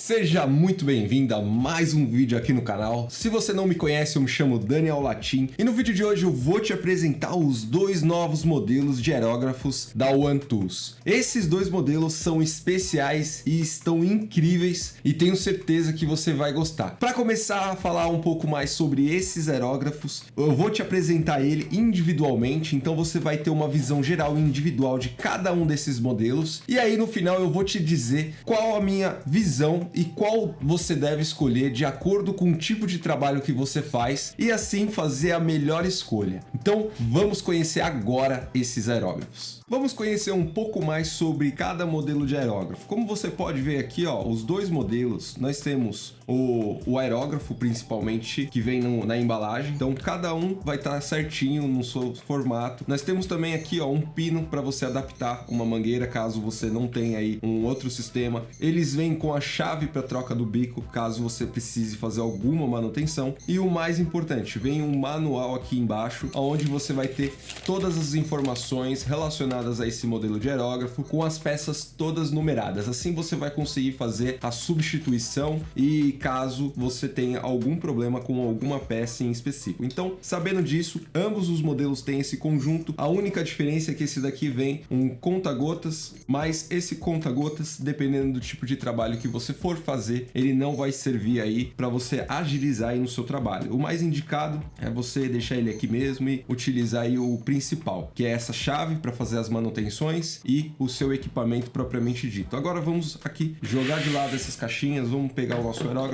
Seja muito bem-vindo a mais um vídeo aqui no canal. Se você não me conhece, eu me chamo Daniel Latim e no vídeo de hoje eu vou te apresentar os dois novos modelos de aerógrafos da OneTools. Esses dois modelos são especiais e estão incríveis e tenho certeza que você vai gostar. Para começar a falar um pouco mais sobre esses aerógrafos, eu vou te apresentar ele individualmente, então você vai ter uma visão geral e individual de cada um desses modelos e aí no final eu vou te dizer qual a minha visão e qual você deve escolher de acordo com o tipo de trabalho que você faz e assim fazer a melhor escolha. Então vamos conhecer agora esses aerógrafos. Vamos conhecer um pouco mais sobre cada modelo de aerógrafo. Como você pode ver aqui, ó, os dois modelos, nós temos o aerógrafo principalmente que vem na embalagem, então cada um vai estar certinho no seu formato. Nós temos também aqui, ó, um pino para você adaptar uma mangueira caso você não tenha aí um outro sistema. Eles vêm com a chave para troca do bico caso você precise fazer alguma manutenção e o mais importante, vem um manual aqui embaixo onde você vai ter todas as informações relacionadas a esse modelo de aerógrafo com as peças todas numeradas. Assim você vai conseguir fazer a substituição e caso você tenha algum problema com alguma peça em específico. Então, sabendo disso, ambos os modelos têm esse conjunto. A única diferença é que esse daqui vem um conta-gotas, mas esse conta-gotas, dependendo do tipo de trabalho que você for fazer, ele não vai servir aí para você agilizar aí no seu trabalho. O mais indicado é você deixar ele aqui mesmo e utilizar aí o principal, que é essa chave para fazer as manutenções e o seu equipamento propriamente dito. Agora vamos aqui jogar de lado essas caixinhas, vamos pegar o nosso aerógrafo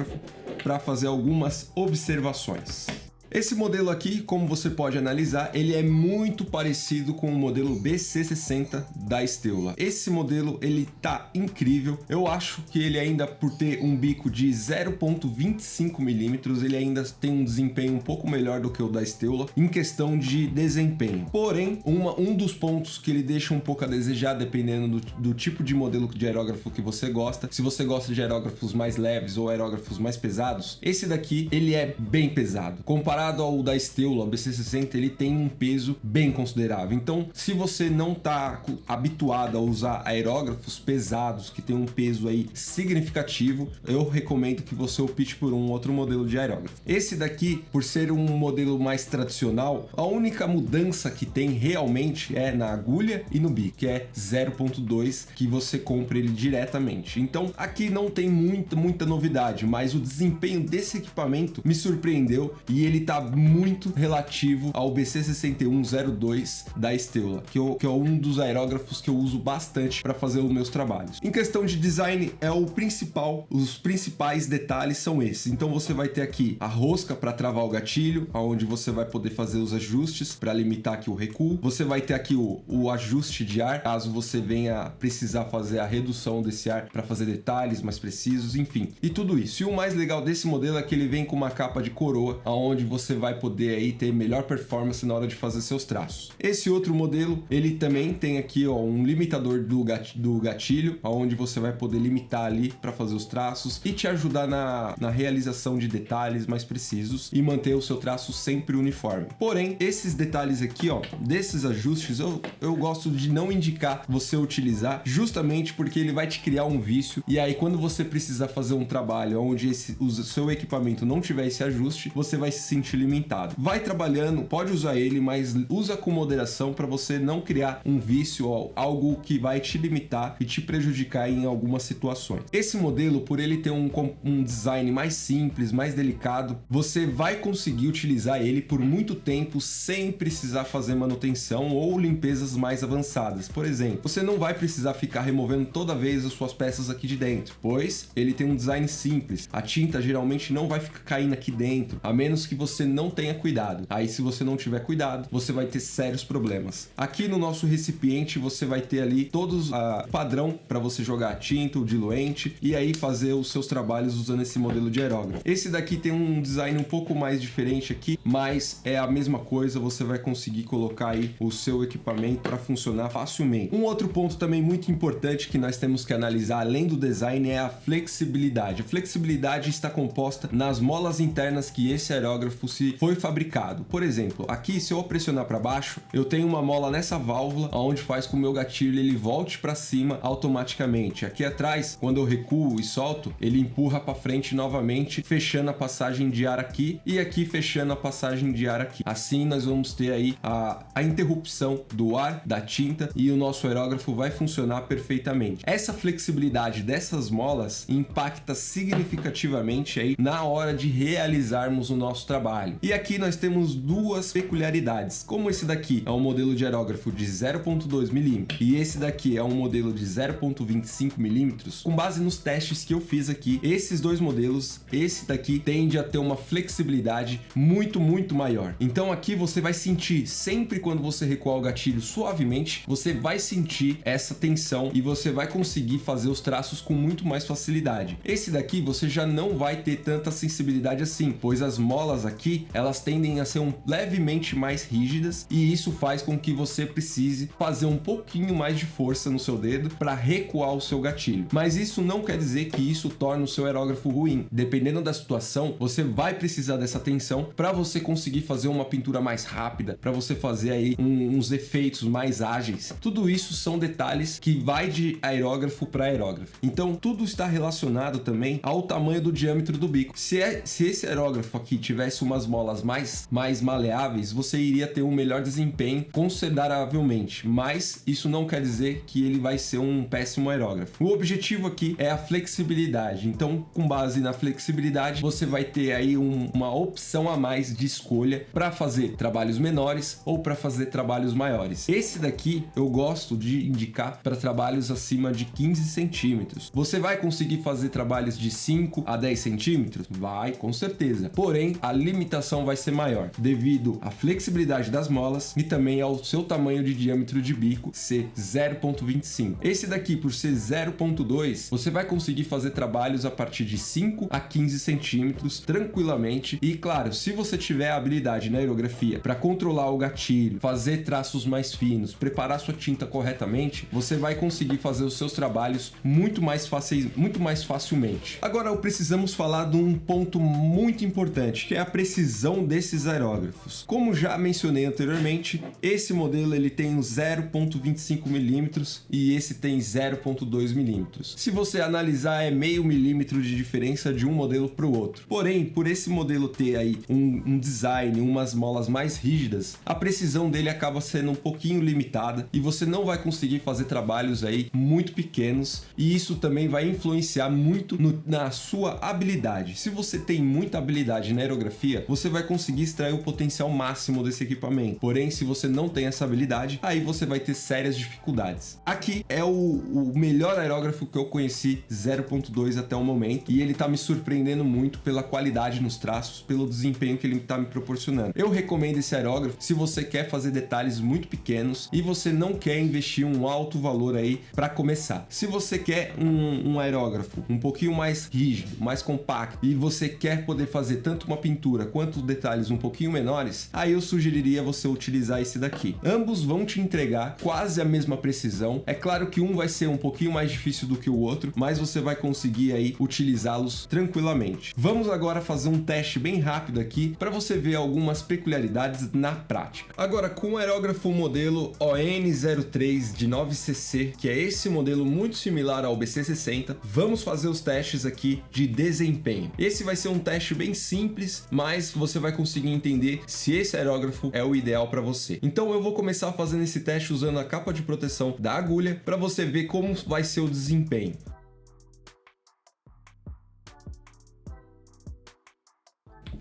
para fazer algumas observações. Esse modelo aqui, como você pode analisar, ele é muito parecido com o modelo BC60 da Steula. Esse modelo, ele tá incrível. Eu acho que ele ainda, por ter um bico de 0,25 milímetros, ele ainda tem um desempenho um pouco melhor do que o da Steula em questão de desempenho. Porém, um dos pontos que ele deixa um pouco a desejar, dependendo do tipo de modelo de aerógrafo que você gosta. Se você gosta de aerógrafos mais leves ou aerógrafos mais pesados, esse daqui, ele é bem pesado. Comparado ao da Steula, o BC60, ele tem um peso bem considerável. Então, se você não está habituado a usar aerógrafos pesados que tem um peso aí significativo, eu recomendo que você opte por um outro modelo de aerógrafo. Esse daqui, por ser um modelo mais tradicional, a única mudança que tem realmente é na agulha e no bico, que é 0.2, que você compra ele diretamente. Então, aqui não tem muita novidade, mas o desempenho desse equipamento me surpreendeu e ele tá muito relativo ao BC6102 da Steula, que é um dos aerógrafos que eu uso bastante para fazer os meus trabalhos. Em questão de design, é o principal, os principais detalhes são esses. Então você vai ter aqui a rosca para travar o gatilho, onde você vai poder fazer os ajustes para limitar aqui o recuo. Você vai ter aqui o ajuste de ar, caso você venha precisar fazer a redução desse ar para fazer detalhes mais precisos, enfim. E tudo isso. E o mais legal desse modelo é que ele vem com uma capa de coroa, onde você vai poder aí ter melhor performance na hora de fazer seus traços. Esse outro modelo, ele também tem aqui, ó, um limitador do gatilho, onde você vai poder limitar ali para fazer os traços e te ajudar na realização de detalhes mais precisos e manter o seu traço sempre uniforme. Porém, esses detalhes aqui, ó, desses ajustes, eu gosto de não indicar você utilizar, justamente porque ele vai te criar um vício e aí quando você precisar fazer um trabalho onde o seu equipamento não tiver esse ajuste, você vai se sentir limitado. Vai trabalhando, pode usar ele, mas usa com moderação para você não criar um vício ou algo que vai te limitar e te prejudicar em algumas situações. Esse modelo, por ele ter um design mais simples, mais delicado, você vai conseguir utilizar ele por muito tempo sem precisar fazer manutenção ou limpezas mais avançadas. Por exemplo, você não vai precisar ficar removendo toda vez as suas peças aqui de dentro, pois ele tem um design simples. A tinta geralmente não vai ficar caindo aqui dentro, a menos que você não tenha cuidado. Aí se você não tiver cuidado, você vai ter sérios problemas. Aqui no nosso recipiente você vai ter ali todos padrão para você jogar a tinta, o diluente e aí fazer os seus trabalhos usando esse modelo de aerógrafo. Esse daqui tem um design um pouco mais diferente aqui, mas é a mesma coisa, você vai conseguir colocar aí o seu equipamento para funcionar facilmente. Um outro ponto também muito importante que nós temos que analisar além do design é a flexibilidade. A flexibilidade está composta nas molas internas que esse aerógrafo aerógrafo se foi fabricado. Por exemplo, aqui se eu pressionar para baixo, eu tenho uma mola nessa válvula, onde faz com que o meu gatilho ele volte para cima automaticamente. Aqui atrás, quando eu recuo e solto, ele empurra para frente novamente, fechando a passagem de ar aqui e aqui fechando a passagem de ar aqui. Assim nós vamos ter aí a interrupção do ar, da tinta, e o nosso aerógrafo vai funcionar perfeitamente. Essa flexibilidade dessas molas impacta significativamente aí na hora de realizarmos o nosso trabalho. E aqui nós temos duas peculiaridades. Como esse daqui é um modelo de aerógrafo de 0.2 mm e esse daqui é um modelo de 0.25 mm, com base nos testes que eu fiz aqui, esses dois modelos, esse daqui tende a ter uma flexibilidade muito maior. Então aqui você vai sentir, sempre quando você recuar o gatilho suavemente, você vai sentir essa tensão e você vai conseguir fazer os traços com muito mais facilidade. Esse daqui você já não vai ter tanta sensibilidade assim, pois as molas aqui, elas tendem a ser levemente mais rígidas e isso faz com que você precise fazer um pouquinho mais de força no seu dedo para recuar o seu gatilho. Mas isso não quer dizer que isso torne o seu aerógrafo ruim. Dependendo da situação, você vai precisar dessa tensão para você conseguir fazer uma pintura mais rápida, para você fazer aí uns efeitos mais ágeis. Tudo isso são detalhes que vai de aerógrafo para aerógrafo. Então tudo está relacionado também ao tamanho do diâmetro do bico. Se esse aerógrafo aqui tivesse umas molas mais maleáveis, você iria ter um melhor desempenho consideravelmente, mas isso não quer dizer que ele vai ser um péssimo aerógrafo. O objetivo aqui é a flexibilidade. Então, com base na flexibilidade, você vai ter aí uma opção a mais de escolha para fazer trabalhos menores ou para fazer trabalhos maiores. Esse daqui eu gosto de indicar para trabalhos acima de 15 centímetros. Você vai conseguir fazer trabalhos de 5 a 10 centímetros? Vai, com certeza. Porém, a limitação vai ser maior devido à flexibilidade das molas e também ao seu tamanho de diâmetro de bico ser 0.25. Esse daqui, por ser 0.2, você vai conseguir fazer trabalhos a partir de 5 a 15 centímetros tranquilamente. E claro, se você tiver a habilidade na aerografia para controlar o gatilho, fazer traços mais finos, preparar sua tinta corretamente, você vai conseguir fazer os seus trabalhos muito mais facilmente. Agora precisamos falar de um ponto muito importante, que é a precisão desses aerógrafos. Como já mencionei anteriormente, esse modelo ele tem 0.25 mm e esse tem 0.2 mm. Se você analisar, é meio milímetro de diferença de um modelo para o outro. Porém, por esse modelo ter aí um design, umas molas mais rígidas, a precisão dele acaba sendo um pouquinho limitada e você não vai conseguir fazer trabalhos aí muito pequenos, e isso também vai influenciar muito na sua habilidade. Se você tem muita habilidade na aerografia, você vai conseguir extrair o potencial máximo desse equipamento. Porém, se você não tem essa habilidade, aí você vai ter sérias dificuldades. Aqui é o melhor aerógrafo que eu conheci, 0.2 até o momento, e ele tá me surpreendendo muito pela qualidade nos traços, pelo desempenho que ele tá me proporcionando. Eu recomendo esse aerógrafo se você quer fazer detalhes muito pequenos e você não quer investir um alto valor aí para começar. Se você quer um aerógrafo um pouquinho mais rígido, mais compacto, e você quer poder fazer tanto uma pintura quanto detalhes um pouquinho menores, aí eu sugeriria você utilizar esse daqui. Ambos vão te entregar quase a mesma precisão. É claro que um vai ser um pouquinho mais difícil do que o outro, mas você vai conseguir aí utilizá-los tranquilamente. Vamos agora fazer um teste bem rápido aqui para você ver algumas peculiaridades na prática. Agora, com o aerógrafo modelo ON03 de 9cc, que é esse modelo muito similar ao BC60, vamos fazer os testes aqui de desempenho. Esse vai ser um teste bem simples, mas você vai conseguir entender se esse aerógrafo é o ideal para você. Então eu vou começar fazendo esse teste usando a capa de proteção da agulha para você ver como vai ser o desempenho.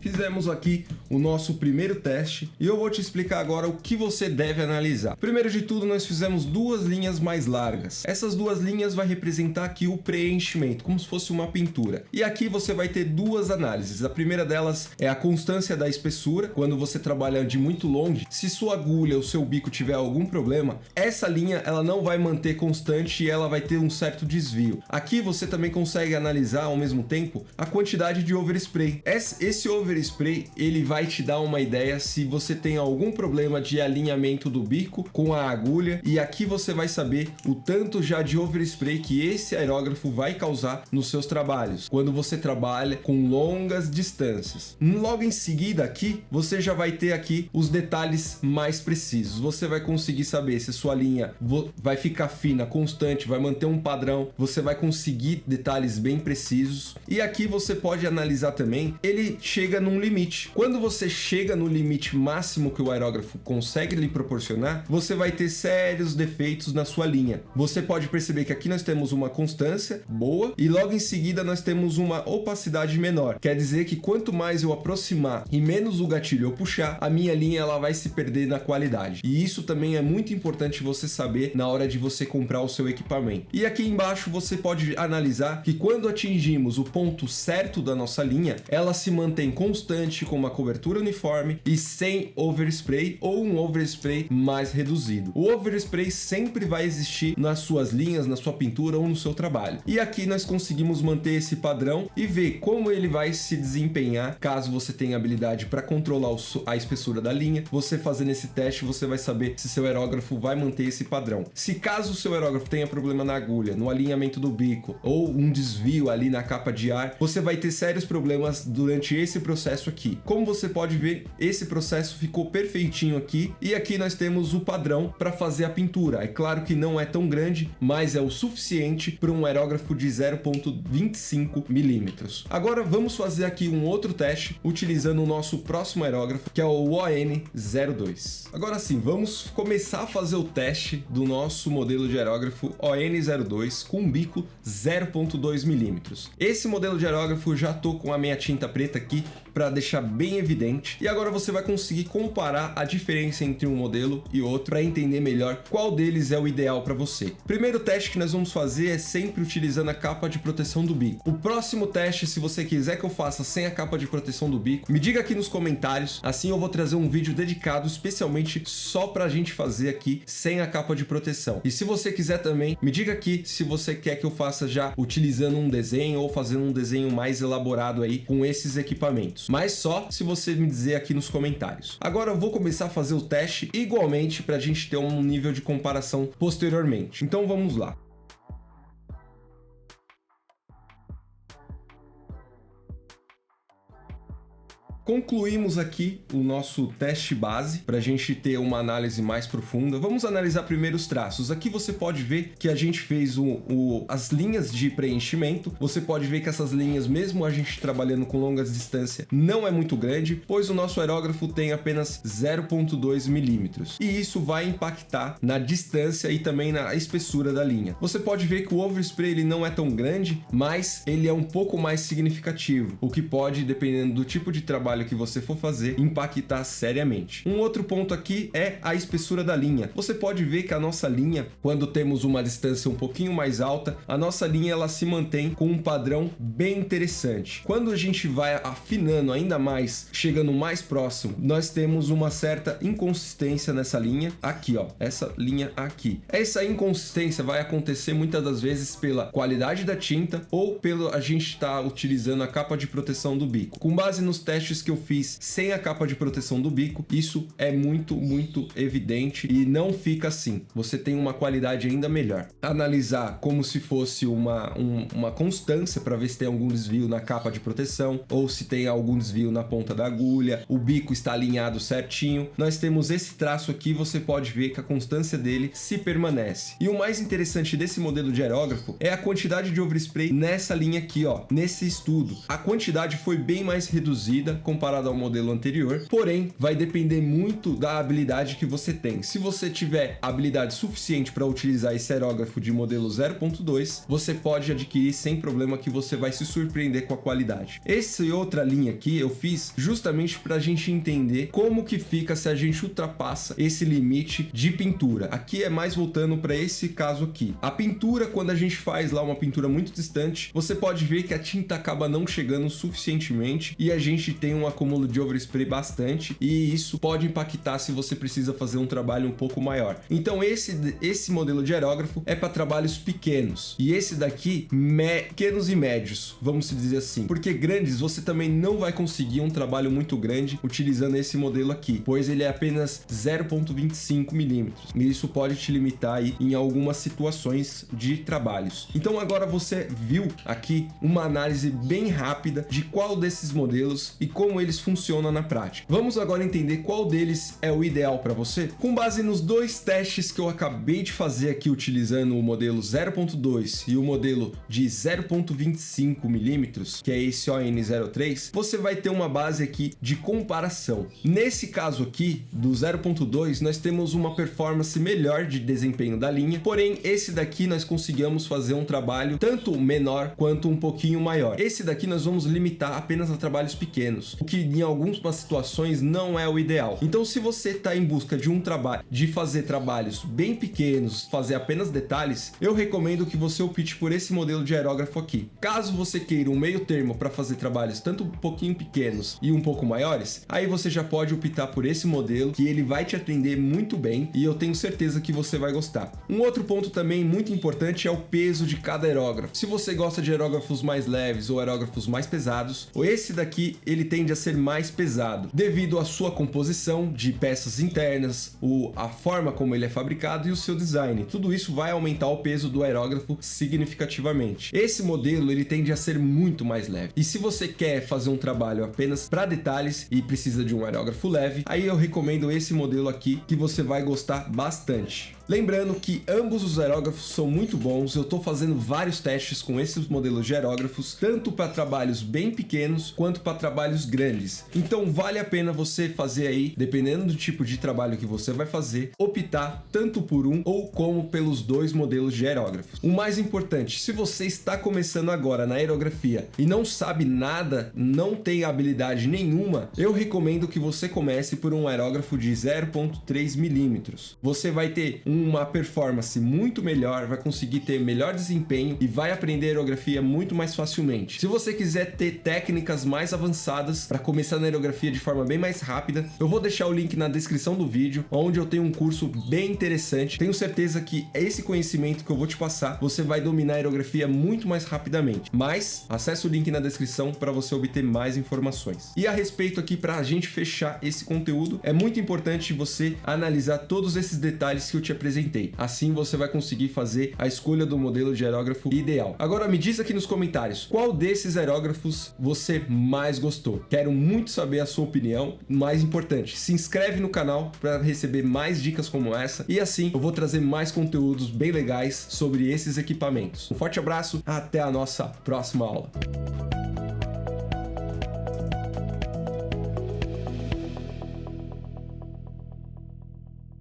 Fizemos aqui o nosso primeiro teste e eu vou te explicar agora o que você deve analisar. Primeiro de tudo, nós fizemos duas linhas mais largas. Essas duas linhas vai representar aqui o preenchimento, como se fosse uma pintura. E aqui você vai ter duas análises. A primeira delas é a constância da espessura. Quando você trabalha de muito longe, se sua agulha ou seu bico tiver algum problema, essa linha ela não vai manter constante e ela vai ter um certo desvio. Aqui você também consegue analisar ao mesmo tempo a quantidade de overspray. Esse overspray ele vai vai te dar uma ideia se você tem algum problema de alinhamento do bico com a agulha, e aqui você vai saber o tanto já de overspray que esse aerógrafo vai causar nos seus trabalhos, quando você trabalha com longas distâncias. Logo em seguida aqui, você já vai ter aqui os detalhes mais precisos. Você vai conseguir saber se sua linha vai ficar fina, constante, vai manter um padrão, você vai conseguir detalhes bem precisos. E aqui você pode analisar também, ele chega num limite. Quando você chega no limite máximo que o aerógrafo consegue lhe proporcionar, você vai ter sérios defeitos na sua linha. Você pode perceber que aqui nós temos uma constância boa e logo em seguida nós temos uma opacidade menor. Quer dizer que quanto mais eu aproximar e menos o gatilho eu puxar, a minha linha ela vai se perder na qualidade. E isso também é muito importante você saber na hora de você comprar o seu equipamento. E aqui embaixo você pode analisar que quando atingimos o ponto certo da nossa linha, ela se mantém constante com uma cobertura uniforme e sem overspray ou um overspray mais reduzido. O overspray sempre vai existir nas suas linhas, na sua pintura ou no seu trabalho. E aqui nós conseguimos manter esse padrão e ver como ele vai se desempenhar caso você tenha habilidade para controlar a espessura da linha. Você fazendo esse teste, você vai saber se seu aerógrafo vai manter esse padrão. Se caso o seu aerógrafo tenha problema na agulha, no alinhamento do bico ou um desvio ali na capa de ar, você vai ter sérios problemas durante esse processo aqui. Como você pode ver, esse processo ficou perfeitinho aqui e aqui nós temos o padrão para fazer a pintura. É claro que não é tão grande, mas é o suficiente para um aerógrafo de 0,25 milímetros. Agora vamos fazer aqui um outro teste utilizando o nosso próximo aerógrafo, que é o ON02. Agora sim, vamos começar a fazer o teste do nosso modelo de aerógrafo ON02 com um bico 0,2 milímetros. Esse modelo de aerógrafo já tô com a minha tinta preta aqui para deixar bem evidente, e agora você vai conseguir comparar a diferença entre um modelo e outro para entender melhor qual deles é o ideal para você. Primeiro teste que nós vamos fazer é sempre utilizando a capa de proteção do bico. O próximo teste, se você quiser que eu faça sem a capa de proteção do bico, me diga aqui nos comentários, assim eu vou trazer um vídeo dedicado especialmente só pra gente fazer aqui sem a capa de proteção. E se você quiser também, me diga aqui se você quer que eu faça já utilizando um desenho ou fazendo um desenho mais elaborado aí com esses equipamentos. Mas só se você me dizer aqui nos comentários. Agora eu vou começar a fazer o teste igualmente para a gente ter um nível de comparação posteriormente. Então vamos lá. Concluímos aqui o nosso teste base para a gente ter uma análise mais profunda. Vamos analisar primeiro os traços. Aqui você pode ver que a gente fez as linhas de preenchimento. Você pode ver que essas linhas, mesmo a gente trabalhando com longas distâncias, não é muito grande, pois o nosso aerógrafo tem apenas 0,2 milímetros. E isso vai impactar na distância e também na espessura da linha. Você pode ver que o overspray ele não é tão grande, mas ele é um pouco mais significativo, o que pode, dependendo do tipo de trabalho que você for fazer, impactar seriamente. Um outro ponto aqui é a espessura da linha. Você pode ver que a nossa linha, quando temos uma distância um pouquinho mais alta, a nossa linha ela se mantém com um padrão bem interessante. Quando a gente vai afinando ainda mais, chegando mais próximo, nós temos uma certa inconsistência nessa linha aqui, ó, essa linha aqui. Essa inconsistência vai acontecer muitas das vezes pela qualidade da tinta ou pelo a gente estar utilizando a capa de proteção do bico. Com base nos testes que eu fiz sem a capa de proteção do bico, isso é muito evidente e não fica assim. Você tem uma qualidade ainda melhor. Analisar como se fosse uma constância para ver se tem algum desvio na capa de proteção ou se tem algum desvio na ponta da agulha, o bico está alinhado certinho. Nós temos esse traço aqui, você pode ver que a constância dele se permanece. E o mais interessante desse modelo de aerógrafo é a quantidade de overspray nessa linha aqui, ó, nesse estudo. A quantidade foi bem mais reduzida comparado ao modelo anterior, porém vai depender muito da habilidade que você tem. Se você tiver habilidade suficiente para utilizar esse aerógrafo de modelo 0.2, você pode adquirir sem problema, que você vai se surpreender com a qualidade. Essa e outra linha aqui eu fiz justamente para a gente entender como que fica se a gente ultrapassa esse limite de pintura. Aqui é mais voltando para esse caso aqui. A pintura, quando a gente faz lá uma pintura muito distante, você pode ver que a tinta acaba não chegando suficientemente e a gente tem um acúmulo de overspray bastante e isso pode impactar se você precisa fazer um trabalho um pouco maior. Então esse modelo de aerógrafo é para trabalhos pequenos e esse daqui pequenos e médios, vamos dizer assim, porque grandes você também não vai conseguir um trabalho muito grande utilizando esse modelo aqui, pois ele é apenas 0,25 milímetros e isso pode te limitar aí em algumas situações de trabalhos. Então agora você viu aqui uma análise bem rápida de qual desses modelos e como eles funcionam na prática. Vamos agora entender qual deles é o ideal para você? Com base nos dois testes que eu acabei de fazer aqui utilizando o modelo 0.2 e o modelo de 0.25 milímetros, que é esse ON03, você vai ter uma base aqui de comparação. Nesse caso aqui, do 0.2, nós temos uma performance melhor de desempenho da linha, porém esse daqui nós conseguimos fazer um trabalho tanto menor quanto um pouquinho maior. Esse daqui nós vamos limitar apenas a trabalhos pequenos, o que em algumas situações não é o ideal. Então se você está em busca de um trabalho, de fazer trabalhos bem pequenos, fazer apenas detalhes, eu recomendo que você opte por esse modelo de aerógrafo aqui. Caso você queira um meio termo para fazer trabalhos tanto um pouquinho pequenos e um pouco maiores, aí você já pode optar por esse modelo, que ele vai te atender muito bem e eu tenho certeza que você vai gostar. Um outro ponto também muito importante é o peso de cada aerógrafo. Se você gosta de aerógrafos mais leves ou aerógrafos mais pesados, esse daqui ele tende a ser mais pesado, devido à sua composição de peças internas, a forma como ele é fabricado e o seu design. Tudo isso vai aumentar o peso do aerógrafo significativamente. Esse modelo ele tende a ser muito mais leve. E se você quer fazer um trabalho apenas para detalhes e precisa de um aerógrafo leve, aí eu recomendo esse modelo aqui, que você vai gostar bastante. Lembrando que ambos os aerógrafos são muito bons, eu estou fazendo vários testes com esses modelos de aerógrafos, tanto para trabalhos bem pequenos quanto para trabalhos grandes. Então vale a pena você fazer aí, dependendo do tipo de trabalho que você vai fazer, optar tanto por um ou como pelos dois modelos de aerógrafos. O mais importante, se você está começando agora na aerografia e não sabe nada, não tem habilidade nenhuma, eu recomendo que você comece por um aerógrafo de 0,3 milímetros. Você vai ter uma performance muito melhor, vai conseguir ter melhor desempenho e vai aprender aerografia muito mais facilmente. Se você quiser ter técnicas mais avançadas para começar na aerografia de forma bem mais rápida, eu vou deixar o link na descrição do vídeo, onde eu tenho um curso bem interessante. Tenho certeza que esse conhecimento que eu vou te passar, você vai dominar a aerografia muito mais rapidamente. Mas acesse o link na descrição para você obter mais informações. E a respeito aqui, para a gente fechar esse conteúdo, é muito importante você analisar todos esses detalhes que eu te apresentei. Assim você vai conseguir fazer a escolha do modelo de aerógrafo ideal. Agora me diz aqui nos comentários, qual desses aerógrafos você mais gostou? Quero muito saber a sua opinião. Mais importante, se inscreve no canal para receber mais dicas como essa e assim eu vou trazer mais conteúdos bem legais sobre esses equipamentos. Um forte abraço, até a nossa próxima aula.